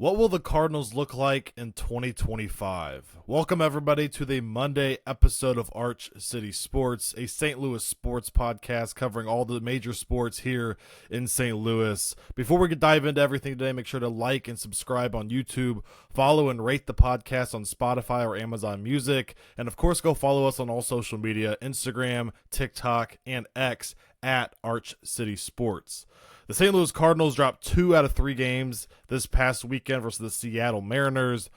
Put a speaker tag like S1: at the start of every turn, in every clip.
S1: What will the Cardinals look like in 2025? Welcome, everybody, to the Monday episode of Arch City Sports, a St. Louis sports podcast covering all the major sports here in St. Louis. Before we dive into everything today, make sure to like and subscribe on YouTube, follow and rate the podcast on Spotify or Amazon Music, and of course, go follow us on all social media, Instagram, TikTok, and X at Arch City Sports. The St. Louis Cardinals dropped 2 out of 3 games this past weekend versus the Seattle Mariners.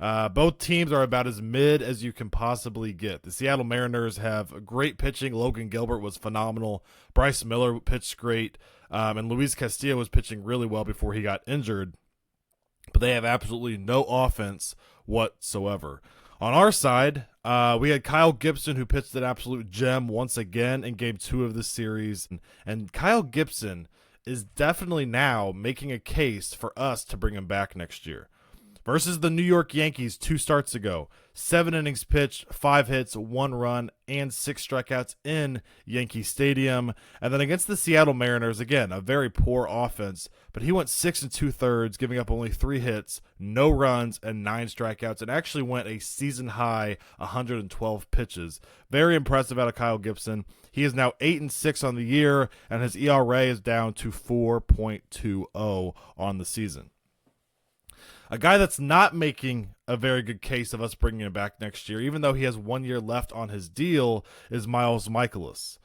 S1: Both teams are about as mid as you can possibly get. The Seattle Mariners have great pitching. Logan Gilbert was phenomenal. Bryce Miller pitched great. And Luis Castillo was pitching really well before he got injured. But they have absolutely no offense whatsoever. On our side, we had Kyle Gibson, who pitched an absolute gem once again in Game 2 of this series. And Kyle Gibson is definitely now making a case for us to bring him back next year. Versus the New York Yankees 2 starts ago, 7 innings pitched, 5 hits, 1 run, and 6 strikeouts in Yankee Stadium. And then against the Seattle Mariners, again, a very poor offense, but he went 6 2/3, giving up only 3 hits, no runs, and 9 strikeouts, and actually went a season-high 112 pitches. Very impressive out of Kyle Gibson. He is now 8-6 on the year, and his ERA is down to 4.20 on the season. A guy that's not making a very good case of us bringing him back next year, even though he has 1 year left on his deal, is Miles Mikolas.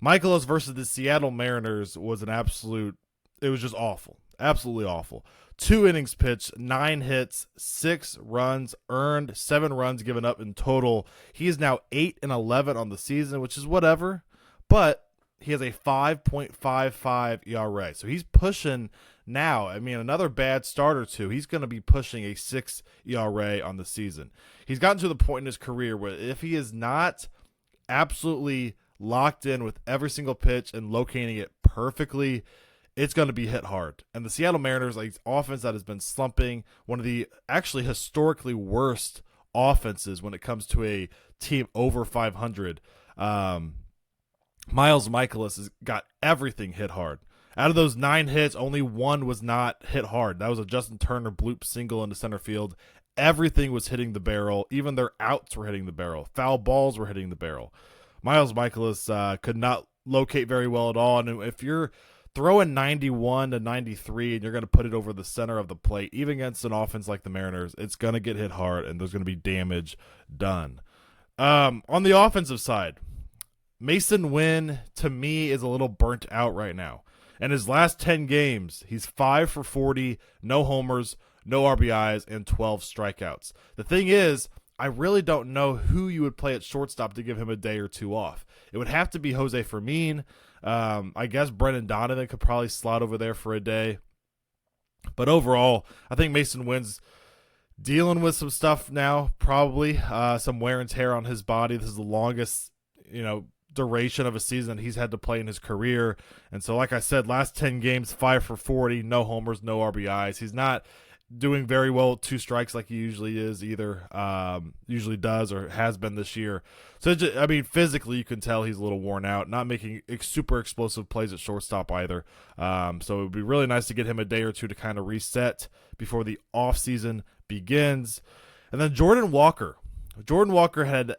S1: Mikolas versus the Seattle Mariners was it was just awful. Absolutely awful. 2 innings pitched, 9 hits, 6 runs earned, 7 runs given up in total. He is now 8-11 on the season, which is whatever, but he has a 5.55 ERA. So he's pushing now. I mean, another bad start or two, he's going to be pushing a 6 ERA on the season. He's gotten to the point in his career where if he is not absolutely locked in with every single pitch and locating it perfectly, it's going to be hit hard. And the Seattle Mariners, like offense that has been slumping, one of the actually historically worst offenses when it comes to a team over 500. Miles Mikolas has got everything hit hard. Out of those 9 hits, only 1 was not hit hard. That was a Justin Turner bloop single into center field. Everything was hitting the barrel. Even their outs were hitting the barrel. Foul balls were hitting the barrel. Miles Mikolas could not locate very well at all. And if you're throwing 91 to 93 and you're going to put it over the center of the plate, even against an offense like the Mariners, it's going to get hit hard and there's going to be damage done. On the offensive side, Mason Wynn, to me, is a little burnt out right now. In his last 10 games, he's 5 for 40, no homers, no RBIs, and 12 strikeouts. The thing is, I really don't know who you would play at shortstop to give him a day or two off. It would have to be Jose Fermin. I guess Brendan Donovan could probably slot over there for a day. But overall, I think Mason Wynn's dealing with some stuff now, probably some wear and tear on his body. This is the longest, duration of a season he's had to play in his career. And so, like I said, last 10 games, 5 for 40, no homers, no RBIs. He's not doing very well with 2 strikes like he usually is either, usually does or has been this year. So, physically you can tell he's a little worn out, not making super explosive plays at shortstop either. So it would be really nice to get him a day or two to kind of reset before the offseason begins. And then Jordan Walker. Jordan Walker had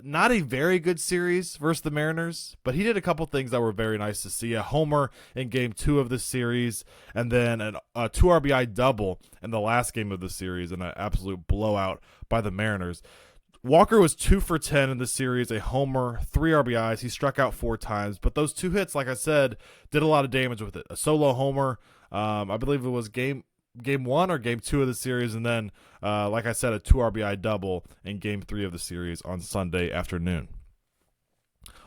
S1: not a very good series versus the Mariners, but he did a couple things that were very nice to see. A homer in Game 2 of the series, and then a 2 RBI double in the last game of the series, and an absolute blowout by the Mariners. Walker was 2 for 10 in the series, a homer, 3 RBIs. He struck out 4 times, but those 2 hits, like I said, did a lot of damage with it. A solo homer, I believe it was Game 1 or Game 2 of the series, and then, like I said, a 2 RBI double in Game 3 of the series on Sunday afternoon.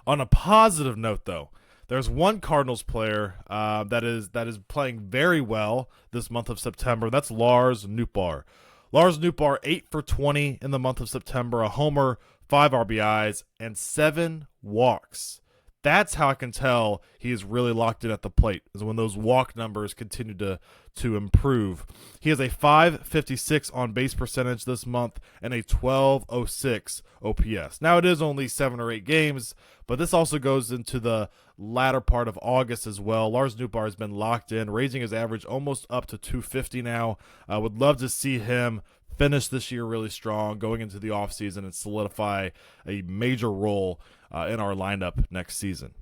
S1: On a positive note, though, there's one Cardinals player that is playing very well this month of September. That's Lars Nootbaar. Lars Nootbaar, 8 for 20 in the month of September, a homer, 5 RBIs, and 7 walks. That's how I can tell he is really locked in at the plate, is when those walk numbers continue to improve. He has a 556 on base percentage this month and a 1206 OPS. Now, it is only 7 or 8 games, but this also goes into the latter part of August as well. Lars Nootbaar has been locked in, raising his average almost up to 250 now. I would love to see him finish this year really strong, going into the offseason and solidify a major role in our lineup next season.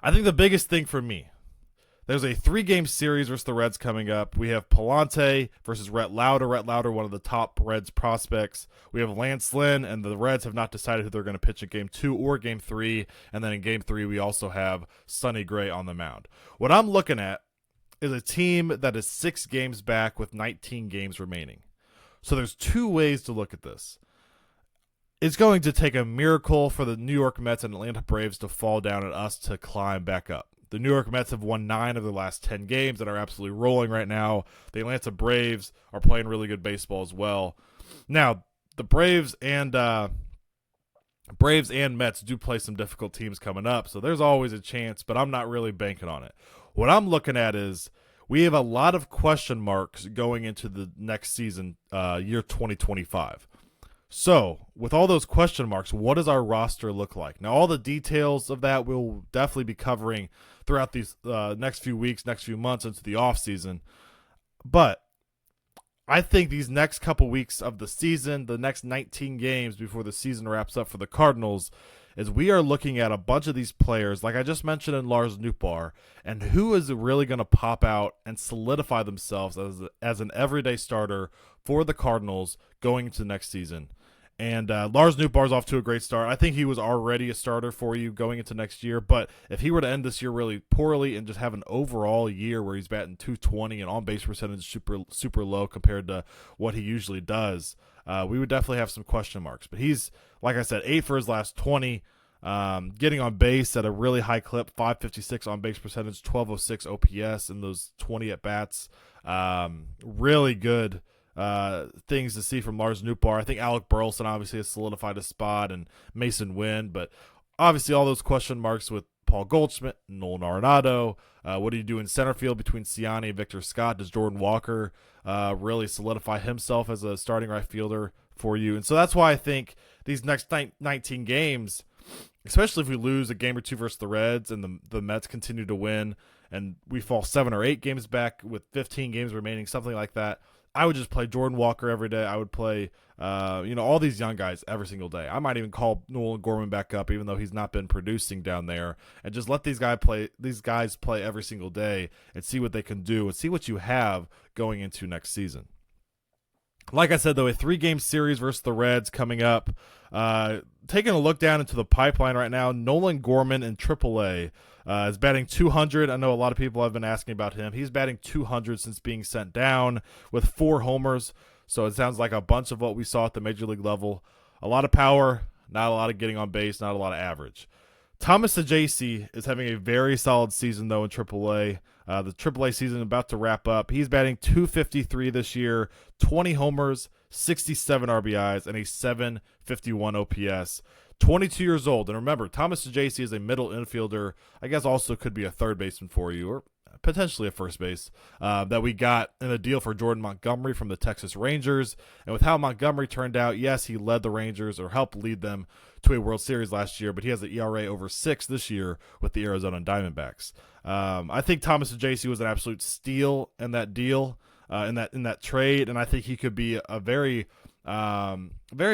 S1: I think the biggest thing for me, there's a 3-game series versus the Reds coming up. We have Palante versus Rhett Lauder. Rhett Lauder, one of the top Reds prospects. We have Lance Lynn, and the Reds have not decided who they're going to pitch in Game 2 or Game 3. And then in Game 3, we also have Sonny Gray on the mound. What I'm looking at is a team that is 6 games back with 19 games remaining. So there's 2 ways to look at this. It's going to take a miracle for the New York Mets and Atlanta Braves to fall down and us to climb back up. The New York Mets have won 9 of their last 10 games and are absolutely rolling right now. The Atlanta Braves are playing really good baseball as well. Now, the Braves and Mets do play some difficult teams coming up, so there's always a chance, but I'm not really banking on it. What I'm looking at is we have a lot of question marks going into the next season, year 2025. So, with all those question marks, what does our roster look like? Now, all the details of that we'll definitely be covering throughout these next few weeks, next few months into the offseason. But I think these next couple weeks of the season, the next 19 games before the season wraps up for the Cardinals, is we are looking at a bunch of these players, like I just mentioned in Lars Nootbaar, and who is really going to pop out and solidify themselves as an everyday starter for the Cardinals going into next season. And Lars Nootbaar's off to a great start. I think he was already a starter for you going into next year, but if he were to end this year really poorly and just have an overall year where he's batting 220 and on-base percentage super low compared to what he usually does, we would definitely have some question marks. But he's, like I said, 8 for his last 20, getting on base at a really high clip, 556 on-base percentage, 1206 OPS in those 20 at-bats. Really good things to see from Lars Nootbaar. I think Alec Burleson obviously has solidified his spot, and Mason Wynn, but obviously all those question marks with Paul Goldschmidt, Nolan Arenado. What do you do in center field between Siani and Victor Scott? Does Jordan Walker really solidify himself as a starting right fielder for you? And so that's why I think these next 19 games, especially if we lose a game or 2 versus the Reds and the Mets continue to win and we fall 7 or 8 games back with 15 games remaining, something like that, I would just play Jordan Walker every day. I would play, all these young guys every single day. I might even call Nolan Gorman back up, even though he's not been producing down there, and just let these guys play every single day and see what they can do and see what you have going into next season. Like I said, though, a 3-game series versus the Reds coming up. Taking a look down into the pipeline right now, Nolan Gorman in AAA is batting 200. I know a lot of people have been asking about him. He's batting 200 since being sent down with 4 homers. So it sounds like a bunch of what we saw at the major league level. A lot of power, not a lot of getting on base, not a lot of average. Thomas Sajaci is having a very solid season, though, in AAA. The AAA season about to wrap up. He's batting 253 this year, 20 homers, 67 RBIs, and a 751 OPS. 22 years old. And remember, Thomas Sajaci is a middle infielder. I guess also could be a third baseman for you, or potentially a first base, that we got in a deal for Jordan Montgomery from the Texas Rangers. And with how Montgomery turned out, yes, he led the Rangers or helped lead them to a World Series last year, but he has an ERA over 6 this year with the Arizona Diamondbacks. I think Thomas Sajaci was an absolute steal in that deal, in that trade, and I think he could be a very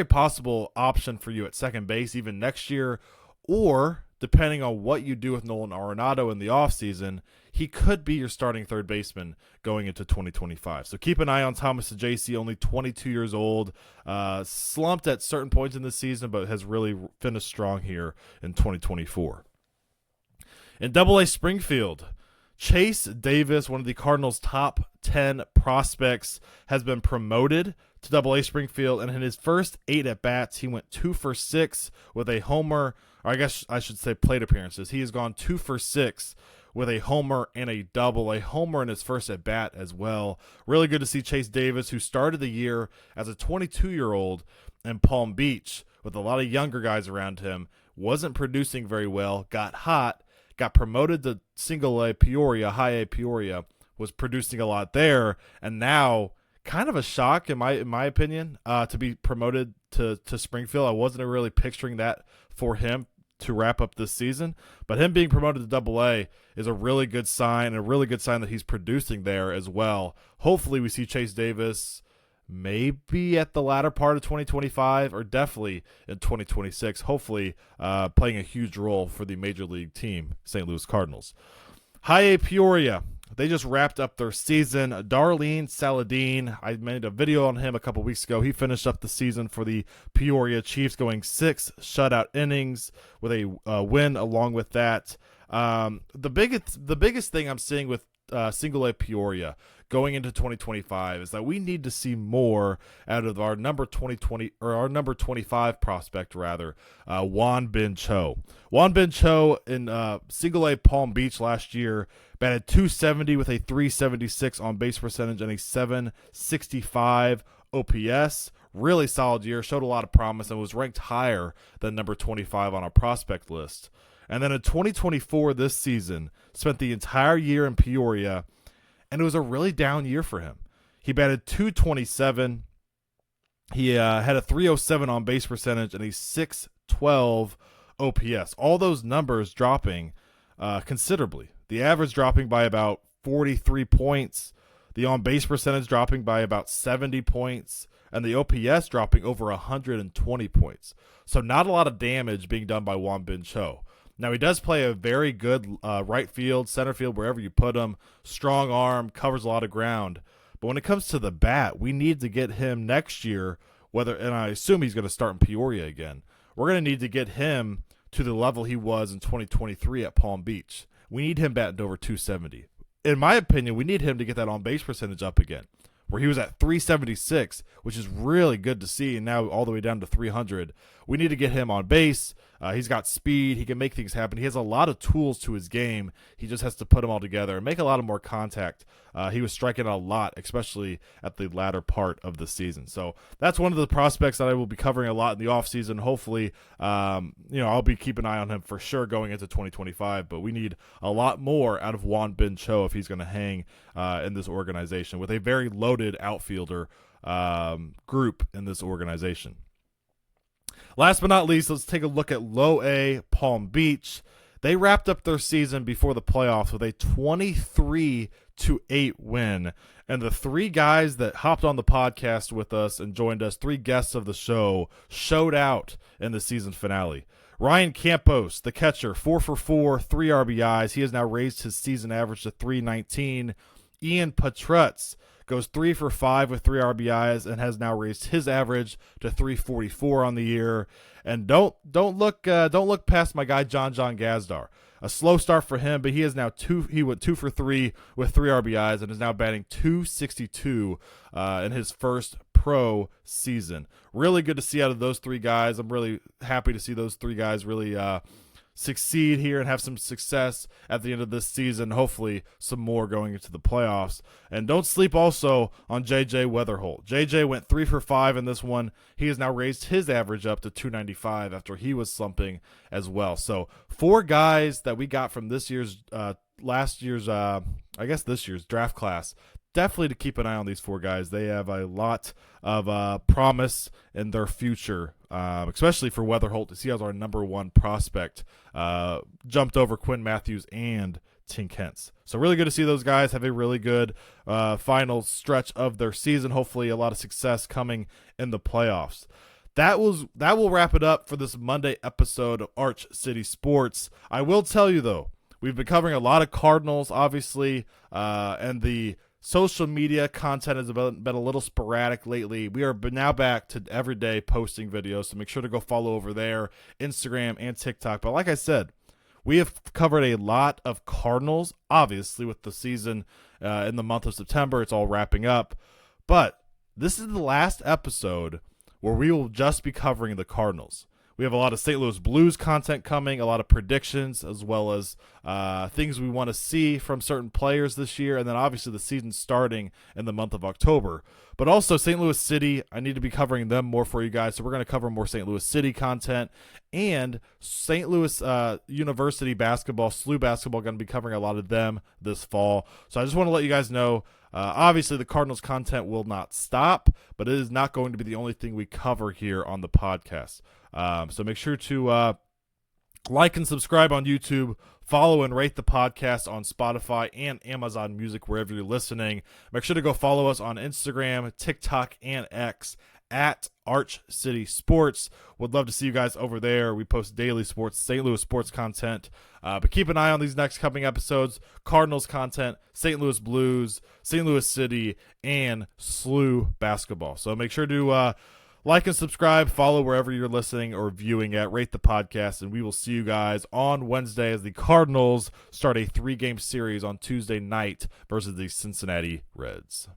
S1: possible option for you at second base even next year, or depending on what you do with Nolan Arenado in the offseason, he could be your starting third baseman going into 2025. So keep an eye on Thomas Sajaci, only 22 years old, slumped at certain points in the season, but has really finished strong here in 2024. In Double-A Springfield, Chase Davis, one of the Cardinals' top 10 prospects, has been promoted to Double-A Springfield, and in his first 8 at-bats, he went 2 for 6 with a homer, or I guess I should say plate appearances. He has gone 2 for 6 with a homer and a double, a homer in his first at-bat as well. Really good to see Chase Davis, who started the year as a 22-year-old in Palm Beach with a lot of younger guys around him, wasn't producing very well, got hot, got promoted to single A Peoria, high A Peoria, was producing a lot there, and now kind of a shock in my opinion to be promoted to Springfield. I wasn't really picturing that for him to wrap up this season, but him being promoted to Double A is a really good sign, and a really good sign that he's producing there as well. Hopefully we see Chase Davis maybe at the latter part of 2025 or definitely in 2026, hopefully playing a huge role for the major league team, St. Louis Cardinals. High A Peoria, they just wrapped up their season. Darlene Saladin, I made a video on him a couple weeks ago. He finished up the season for the Peoria Chiefs, going 6 shutout innings with a win along with that. The biggest thing I'm seeing with single A Peoria going into 2025 is that we need to see more out of our number 25 prospect Juan Bin Cho. Juan Bin Cho in single A Palm Beach last year batted .270 with a .376 on base percentage and a .765 OPS. Really solid year, showed a lot of promise, and was ranked higher than number 25 on our prospect list. And then in 2024, this season, spent the entire year in Peoria, and it was a really down year for him. He batted .227. He had a .307 on base percentage and a .612 OPS. All those numbers dropping considerably. The average dropping by about 43 points, the on base percentage dropping by about 70 points, and the OPS dropping over 120 points. So not a lot of damage being done by Juan Bin Cho. Now, he does play a very good right field, center field, wherever you put him. Strong arm, covers a lot of ground. But when it comes to the bat, we need to get him next year, and I assume he's going to start in Peoria again. We're going to need to get him to the level he was in 2023 at Palm Beach. We need him batting over .270. In my opinion, we need him to get that on-base percentage up again, where he was at .376, which is really good to see, and now all the way down to .300. We need to get him on base. He's got speed. He can make things happen. He has a lot of tools to his game. He just has to put them all together and make a lot of more contact. He was striking out a lot, especially at the latter part of the season. So that's one of the prospects that I will be covering a lot in the offseason. Hopefully, I'll be keeping an eye on him for sure going into 2025. But we need a lot more out of Juan Bin Cho if he's going to hang in this organization with a very loaded outfielder group in this organization. Last but not least, let's take a look at Low A Palm Beach. They wrapped up their season before the playoffs with a 23-8 win. And the 3 guys that hopped on the podcast with us and joined us, 3 guests of the show, showed out in the season finale. Ryan Campos, the catcher, 4 for 4, 3 RBIs. He has now raised his season average to .319. Ian Patrutz goes 3 for 5 with 3 RBIs and has now raised his average to .344 on the year. And don't look past my guy John Gazdar. A slow start for him, but he went 2 for 3 with 3 RBIs and is now batting .262 in his first pro season. Really good to see out of those 3 guys. I'm really happy to see those 3 guys really succeed here and have some success at the end of this season. Hopefully some more going into the playoffs. And don't sleep also on JJ Weatherholt. JJ went 3 for 5 in this one. He has now raised his average up to .295 after he was slumping as well. So 4 guys that we got from this year's this year's draft class. Definitely to keep an eye on these 4 guys. They have a lot of promise in their future, especially for Weatherholt, to see as our number 1 prospect jumped over Quinn Matthews and Tink Hentz. So really good to see those guys have a really good final stretch of their season. Hopefully a lot of success coming in the playoffs. That will wrap it up for this Monday episode of Arch City Sports. I will tell you, though, we've been covering a lot of Cardinals, obviously, and the social media content has been a little sporadic lately. We are now back to everyday posting videos, so make sure to go follow over there, Instagram and TikTok. But like I said, we have covered a lot of Cardinals, obviously, with the season in the month of September. It's all wrapping up. But this is the last episode where we will just be covering the Cardinals. We have a lot of St. Louis Blues content coming, a lot of predictions, as well as things we want to see from certain players this year, and then obviously the season starting in the month of October. But also St. Louis City, I need to be covering them more for you guys, so we're going to cover more St. Louis City content, and St. Louis University basketball, SLU basketball, going to be covering a lot of them this fall. So I just want to let you guys know, obviously the Cardinals content will not stop, but it is not going to be the only thing we cover here on the podcast. So make sure to like and subscribe on YouTube, follow and rate the podcast on Spotify and Amazon Music, wherever you're listening. Make sure to go follow us on Instagram, TikTok, and X at Arch City Sports. Would love to see you guys over there. We post daily sports, St. Louis sports content. But keep an eye on these next coming episodes. Cardinals content, St. Louis Blues, St. Louis City, and SLU basketball. So make sure to like and subscribe, follow wherever you're listening or viewing at, rate the podcast, and we will see you guys on Wednesday as the Cardinals start a 3-game series on Tuesday night versus the Cincinnati Reds.